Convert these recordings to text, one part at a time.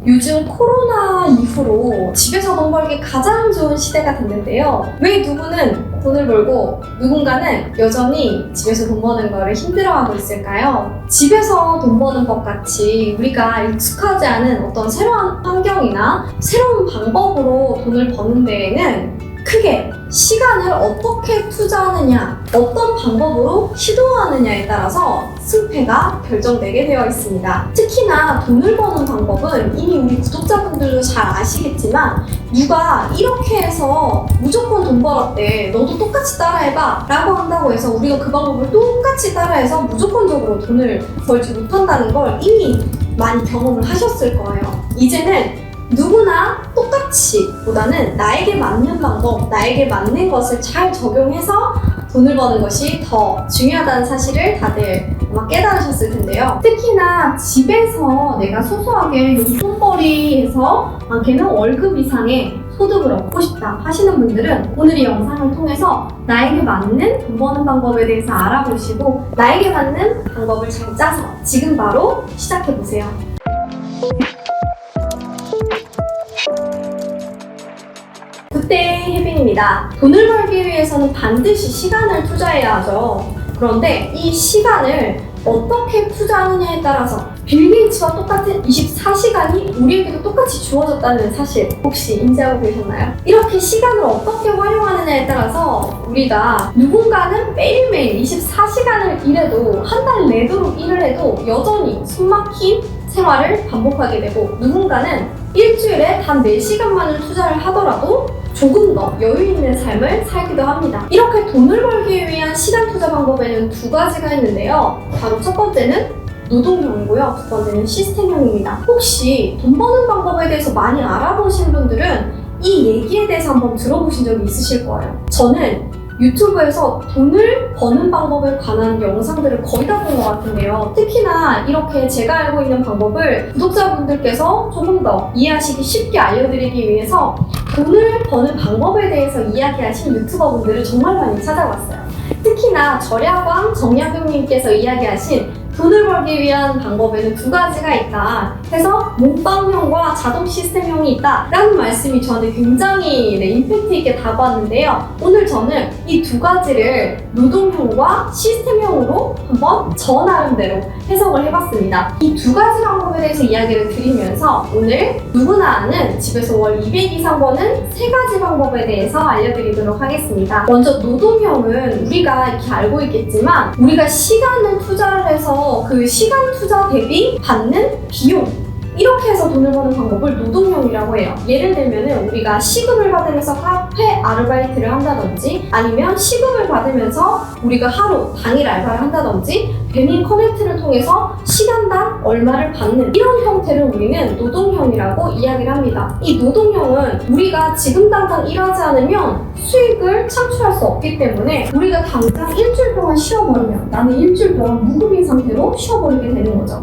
요즘 코로나 이후로 집에서 돈 벌기 가장 좋은 시대가 됐는데요. 왜 누구는 돈을 벌고 누군가는 여전히 집에서 돈 버는 거를 힘들어하고 있을까요? 집에서 돈 버는 것 같이 우리가 익숙하지 않은 어떤 새로운 환경이나 새로운 방법으로 돈을 버는 데에는 크게 시간을 어떻게 투자하느냐, 어떤 방법으로 시도하느냐에 따라서 승패가 결정되게 되어 있습니다. 특히나 돈을 버는 방법은 이미 우리 구독자분들도 잘 아시겠지만 누가 이렇게 해서 무조건 돈 벌었대, 너도 똑같이 따라해봐 라고 한다고 해서 우리가 그 방법을 똑같이 따라해서 무조건적으로 돈을 벌지 못한다는 걸 이미 많이 경험을 하셨을 거예요. 이제는 누구나 똑같이 보다는 나에게 맞는 방법, 나에게 맞는 것을 잘 적용해서 돈을 버는 것이 더 중요하다는 사실을 다들 아마 깨달으셨을 텐데요. 특히나 집에서 내가 소소하게 용돈벌이해서 많게는 월급 이상의 소득을 얻고 싶다 하시는 분들은 오늘 이 영상을 통해서 나에게 맞는 돈 버는 방법에 대해서 알아보시고 나에게 맞는 방법을 잘 짜서 지금 바로 시작해보세요. 굿데이 혜빈입니다. 돈을 벌기 위해서는 반드시 시간을 투자해야 하죠. 그런데 이 시간을 어떻게 투자하느냐에 따라서 빌 게이츠와 똑같은 24시간이 우리에게도 똑같이 주어졌다는 사실 혹시 인지하고 계셨나요? 이렇게 시간을 어떻게 활용하느냐에 따라서 우리가 누군가는 매일매일 24시간을 일해도 한 달 내도록 일을 해도 여전히 숨막힌 생활을 반복하게 되고 누군가는 일주일에 단 4시간만을 투자를 하더라도 조금 더 여유 있는 삶을 살기도 합니다. 이렇게 돈을 벌기 위한 시간 투자 방법에는 두 가지가 있는데요. 바로 첫 번째는 노동형이고요. 두 번째는 시스템형입니다. 혹시 돈 버는 방법에 대해서 많이 알아보신 분들은 이 얘기에 대해서 한번 들어보신 적이 있으실 거예요. 저는 유튜브에서 돈을 버는 방법에 관한 영상들을 거의 다 본 것 같은데요. 특히나 이렇게 제가 알고 있는 방법을 구독자분들께서 조금 더 이해하시기 쉽게 알려드리기 위해서 돈을 버는 방법에 대해서 이야기하신 유튜버분들을 정말 많이 찾아봤어요. 특히나 절야광 정약용님께서 이야기하신 돈을 벌기 위한 방법에는 두 가지가 있다 해서 몸빵형과 자동 시스템형이 있다 라는 말씀이 저한테 굉장히 임팩트 있게 다가왔는데요. 오늘 저는 이 두 가지를 노동형과 시스템형으로 한번 저 나름대로 해석을 해봤습니다. 이 두 가지 방법에 대해서 이야기를 드리면서 오늘 누구나 아는 집에서 월 200 이상 버는 세 가지 방법에 대해서 알려드리도록 하겠습니다. 먼저 노동형은 우리가 이렇게 알고 있겠지만 우리가 시간을 투자를 해서 그 시간 투자 대비 받는 비용 이렇게 해서 돈을 버는 방법을 노동형이라고 해요. 예를 들면 우리가 시급을 받으면서 카페 아르바이트를 한다든지 아니면 시급을 받으면서 우리가 하루 당일 알바를 한다든지 배민 커넥트를 통해서 시간당 얼마를 받는 이런 형태를 우리는 노동형이라고 이야기를 합니다. 이 노동형은 우리가 지금 당장 일하지 않으면 수익을 창출할 수 없기 때문에 우리가 당장 일주일 동안 쉬어버리면 나는 일주일 동안 무급인 상태로 쉬어버리게 되는 거죠.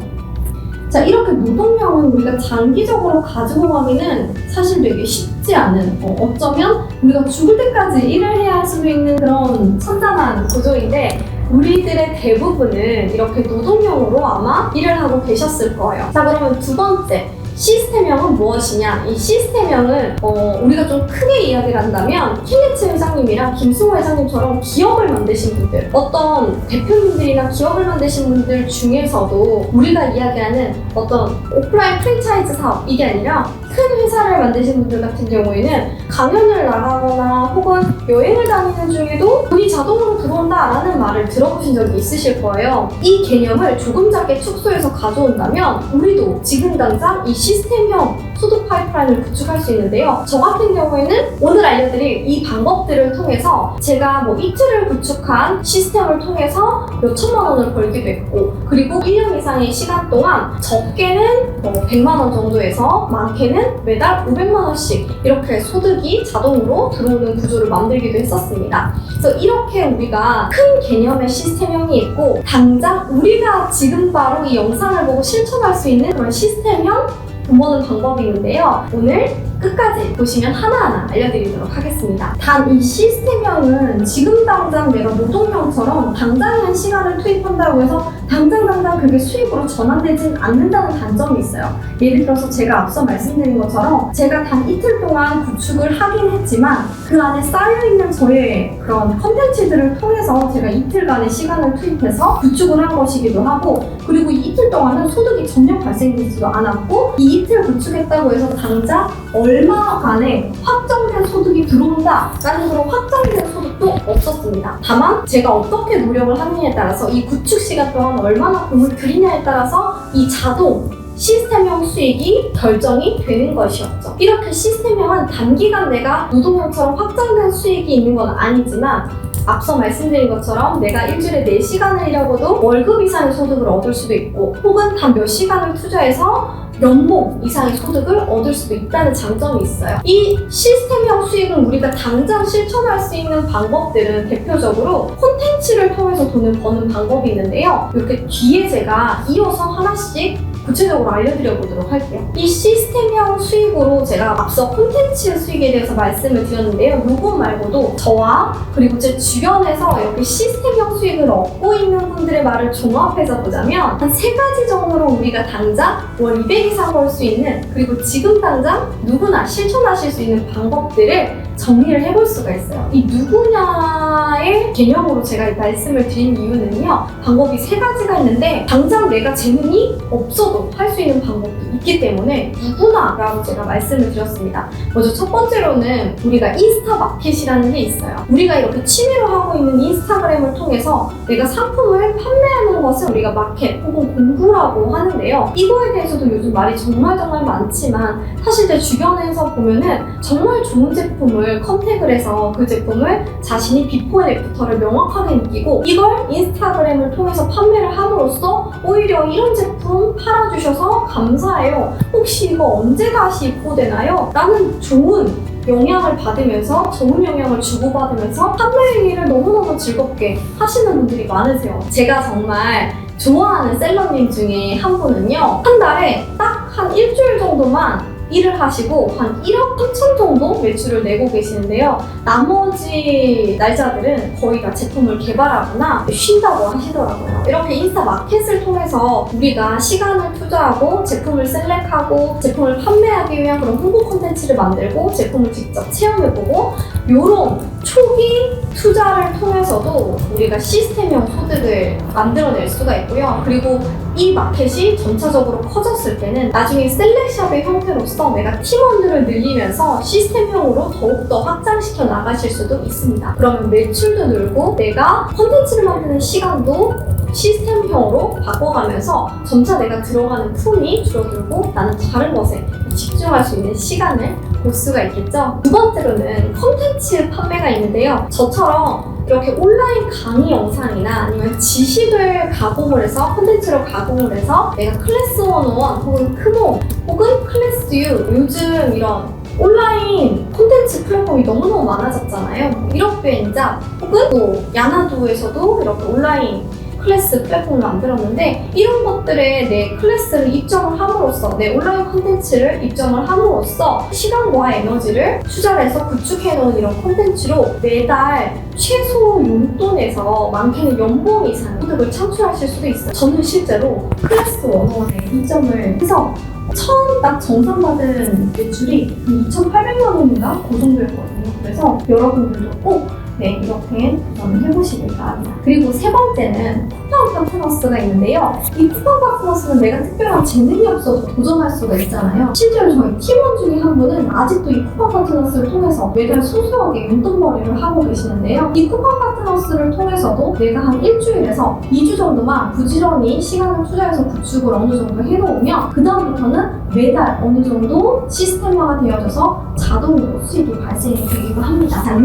자, 이렇게 노동형은 우리가 장기적으로 가지고 가기는 사실 되게 쉽지 않은 어쩌면 우리가 죽을 때까지 일을 해야 할 수도 있는 그런 천단한 구조인데 우리들의 대부분은 이렇게 노동형으로 아마 일을 하고 계셨을 거예요. 자, 그러면 두 번째 시스템형은 무엇이냐? 이 시스템형은 우리가 좀 크게 이야기를 한다면 킬리츠 회장님이랑 김승호 회장님처럼 기업을 만드신 분들, 어떤 대표님들이나 기업을 만드신 분들 중에서도 우리가 이야기하는 어떤 오프라인 프랜차이즈 사업 이게 아니라 큰 회사를 만드신 분들 같은 경우에는 강연을 나가거나 혹은 여행을 다니는 중에도 돈이 자동으로 들어온다라는 말을 들어보신 적이 있으실 거예요. 이 개념을 조금 작게 축소해서 가져온다면 우리도 지금 당장 이 시스템형 소득 파이프라인을 구축할 수 있는데요. 저 같은 경우에는 오늘 알려드릴 이 방법들을 통해서 제가 이틀을 구축한 시스템을 통해서 몇 천만 원을 벌기도 했고 그리고 1년 이상의 시간 동안 적게는 100만 원 정도에서 많게는 매달 500만 원씩 이렇게 소득이 자동으로 들어오는 구조를 만들기도 했었습니다. 그래서 이렇게 우리가 큰 개념의 시스템형이 있고 당장 우리가 지금 바로 이 영상을 보고 실천할 수 있는 그런 시스템형 돈 버는 방법이 있는데요. 오늘 끝까지 보시면 하나하나 알려드리도록 하겠습니다. 단 이 시스템형은 지금 당장 내가 노동형처럼 당장의 시간을 투입한다고 해서 당장 그게 수익으로 전환되진 않는다는 단점이 있어요. 예를 들어서 제가 앞서 말씀드린 것처럼 제가 단 이틀 동안 구축을 하긴 했지만 그 안에 쌓여있는 저의 그런 컨텐츠들을 통해서 제가 이틀간의 시간을 투입해서 구축을 한 것이기도 하고, 그리고 이 이틀 동안은 소득이 전혀 발생되지도 않았고 이 이틀 구축했다고 해서 당장 얼마간의 확정된 소득이 들어온다 라는 그런 확정된 소득도 없었습니다. 다만 제가 어떻게 노력을 하느냐에 따라서 이 구축 시간 동안 얼마나 공을 들이냐에 따라서 이 자동 시스템형 수익이 결정이 되는 것이었죠. 이렇게 시스템형은 단기간 내가 노동형처럼 확정된 수익이 있는 건 아니지만 앞서 말씀드린 것처럼 내가 일주일에 4시간을 일하고도 월급 이상의 소득을 얻을 수도 있고 혹은 단 몇 시간을 투자해서 연봉 이상의 소득을 얻을 수도 있다는 장점이 있어요. 이 시스템형 수익은 우리가 당장 실천할 수 있는 방법들은 대표적으로 콘텐츠를 통해서 돈을 버는 방법이 있는데요. 이렇게 뒤에 제가 이어서 하나씩 구체적으로 알려드려 보도록 할게요. 이 시스템형 수익으로 제가 앞서 콘텐츠 수익에 대해서 말씀을 드렸는데요. 요거 말고도 저와 그리고 제 주변에서 이렇게 시스템형 수익을 얻고 있는 분들의 말을 종합해서 보자면 한 3가지 정도로 우리가 당장 월 200 이상 벌 수 있는, 그리고 지금 당장 누구나 실천하실 수 있는 방법들을 정리를 해볼 수가 있어요. 이 누구냐의 개념으로 제가 이 말씀을 드린 이유는요, 방법이 3가지가 있는데 당장 내가 재능이 없어도 할 수 있는 방법도 있기 때문에 누구나라고 제가 말씀을 드렸습니다. 먼저 첫 번째로는 우리가 인스타 마켓이라는 게 있어요. 우리가 이렇게 취미로 하고 있는 인스타그램을 통해서 내가 상품을 판매하는 것을 우리가 마켓 혹은 공부라고 하는데요. 이거에 대해서도 요즘 말이 정말 많지만 사실 제 주변에서 보면은 정말 좋은 제품을 컨택을 해서 그 제품을 자신이 비포 앤 애프터를 명확하게 느끼고 이걸 인스타그램을 통해서 판매를 함으로써 오히려 이런 제품 팔아주셔서 감사해요. 혹시 이거 언제 다시 입고되나요? 라는 좋은 영향을 받으면서 좋은 영향을 주고받으면서 판매 행위를 너무너무 즐겁게 하시는 분들이 많으세요. 제가 정말 좋아하는 셀러님 중에 한 분은요, 한 달에 딱 한 일주일 정도만 일을 하시고 한 1억 3천 정도 매출을 내고 계시는데요. 나머지 날짜들은 거의 다 제품을 개발하거나 쉰다고 하시더라고요. 이렇게 인스타 마켓을 통해서 우리가 시간을 투자하고 제품을 셀렉하고 제품을 판매하기 위한 그런 홍보 콘텐츠를 만들고 제품을 직접 체험해보고 이런 초기 투자를 통해서도 우리가 시스템형 소득을 만들어낼 수가 있고요. 그리고 이 마켓이 점차적으로 커졌을 때는 나중에 셀렉샵의 형태로서 내가 팀원들을 늘리면서 시스템형으로 더욱더 확장시켜 나가실 수도 있습니다. 그러면 매출도 늘고 내가 콘텐츠를 만드는 시간도 시스템형으로 바꿔가면서 점차 내가 들어가는 품이 줄어들고 나는 다른 것에 집중할 수 있는 시간을 볼 수가 있겠죠. 두 번째로는 콘텐츠 판매가 있는데요. 저처럼 이렇게 온라인 강의 영상이나 아니면 지식을 가공을 해서 콘텐츠로 가공을 해서 내가 클래스 101 혹은 크모 혹은 클래스 U, 요즘 이런 온라인 콘텐츠 플랫폼이 너무너무 많아졌잖아요. 1억 배인자 혹은 또 야나두에서도 이렇게 온라인 클래스 플랫폼을 만들었는데 이런 것들에 내 클래스를 입점을 함으로써 내 온라인 콘텐츠를 입점을 함으로써 시간과 에너지를 투자해서 구축해놓은 이런 콘텐츠로 매달 최소 용돈에서 많게는 연봉 이상 소득을 창출하실 수도 있어요. 저는 실제로 클래스 101에 입점을 해서 처음 딱 정산받은 매출이 2,800만 원인가? 그 정도였거든요. 그래서 여러분들도 꼭 이렇게 도전을 해보시길 바랍니다. 그리고 세 번째는 쿠팡 파트너스가 있는데요. 이 쿠팡 파트너스는 내가 특별한 재능이 없어도 도전할 수가 있잖아요. 실제로 저희 팀원 중에 한 분은 아직도 이 쿠팡 파트너스를 통해서 매달 소소하게 용돈벌이를 하고 계시는데요. 이 쿠팡 파트너스를 통해서도 내가 한 일주일에서 2주 정도만 부지런히 시간을 투자해서 구축을 어느 정도 해놓으면 그 다음부터는 매달 어느 정도 시스템화가 되어져서 자동으로 수익이 발생이 되기도 합니다. 자,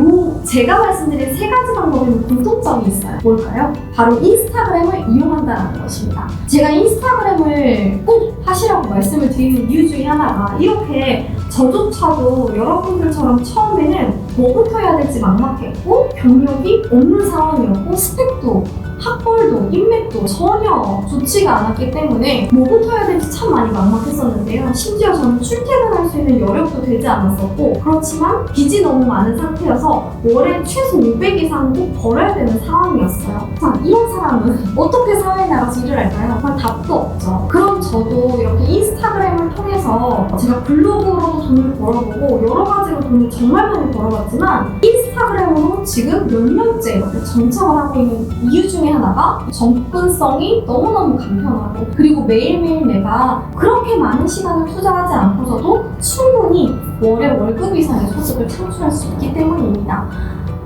제가 말씀드린 3가지 방법에는 공통점이 있어요. 뭘까요? 바로 인스타그램을 이용한다는 것입니다. 제가 인스타그램을 꼭 하시라고 말씀을 드리는 이유 중에 하나가 이렇게 저조차도 여러분들처럼 처음에는 뭐부터 해야 될지 막막했고 경력이 없는 상황이었고 스펙도 학벌도 인맥도 전혀 좋지가 않았기 때문에 뭐부터 해야 될지 참 많이 막막했었는데요. 심지어 저는 출퇴근할 수 있는 여력도 되지 않았었고, 그렇지만 빚이 너무 많은 상태여서 월에 최소 500 이상은 꼭 벌어야 되는 상황이었어요. 자, 이런 사람은 어떻게 사회에 나가서 일을 할까요? 정말 답도 없죠. 그럼 저도 이렇게 인스타그램을 통해서 제가 블로그로도 돈을 벌어보고 여러 가지로 돈을 정말 많이 벌어봤지만, 인스타그램으로 지금 몇 년째 이렇게 정착을 하고 있는 이유 중에 하나가 접근성이 너무너무 간편하고, 그리고 매일매일 내가 그렇게 많은 시간을 투자하지 않고서도 충분히 월에 월급 이상의 소득을 창출할 수 있기 때문입니다.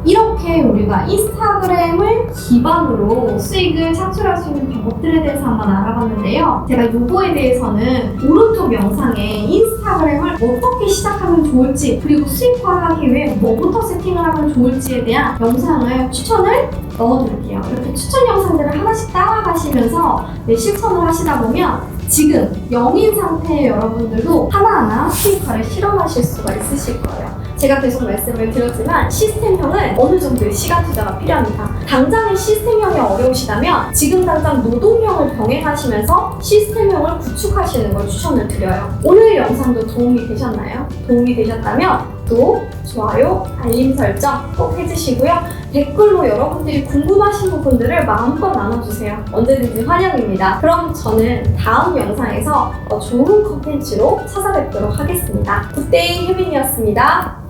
이렇게 우리가 인스타그램을 기반으로 수익을 창출할 수 있는 방법들에 대해서 한번 알아봤는데요. 제가 요거에 대해서는 오른쪽 영상에 인스타그램을 어떻게 시작하면 좋을지, 그리고 수익화하기 위해 뭐부터 세팅을 하면 좋을지에 대한 영상을 추천을 넣어드릴게요. 이렇게 추천 영상들을 하나씩 따라가시면서 실천을 하시다 보면 지금 영인 상태의 여러분들도 하나하나 수익화를 실험하실 수가 있으실 거예요. 제가 계속 말씀을 드렸지만 시스템형은 어느 정도의 시간 투자가 필요합니다. 당장의 시스템형이 어려우시다면 지금 당장 노동형을 병행하시면서 시스템형을 구축하시는 걸 추천을 드려요. 오늘 영상도 도움이 되셨나요? 도움이 되셨다면 구독, 좋아요, 알림 설정 꼭 해주시고요. 댓글로 여러분들이 궁금하신 부분들을 마음껏 나눠주세요. 언제든지 환영입니다. 그럼 저는 다음 영상에서 좋은 컨텐츠로 찾아뵙도록 하겠습니다. 굿데이 혜빈이었습니다.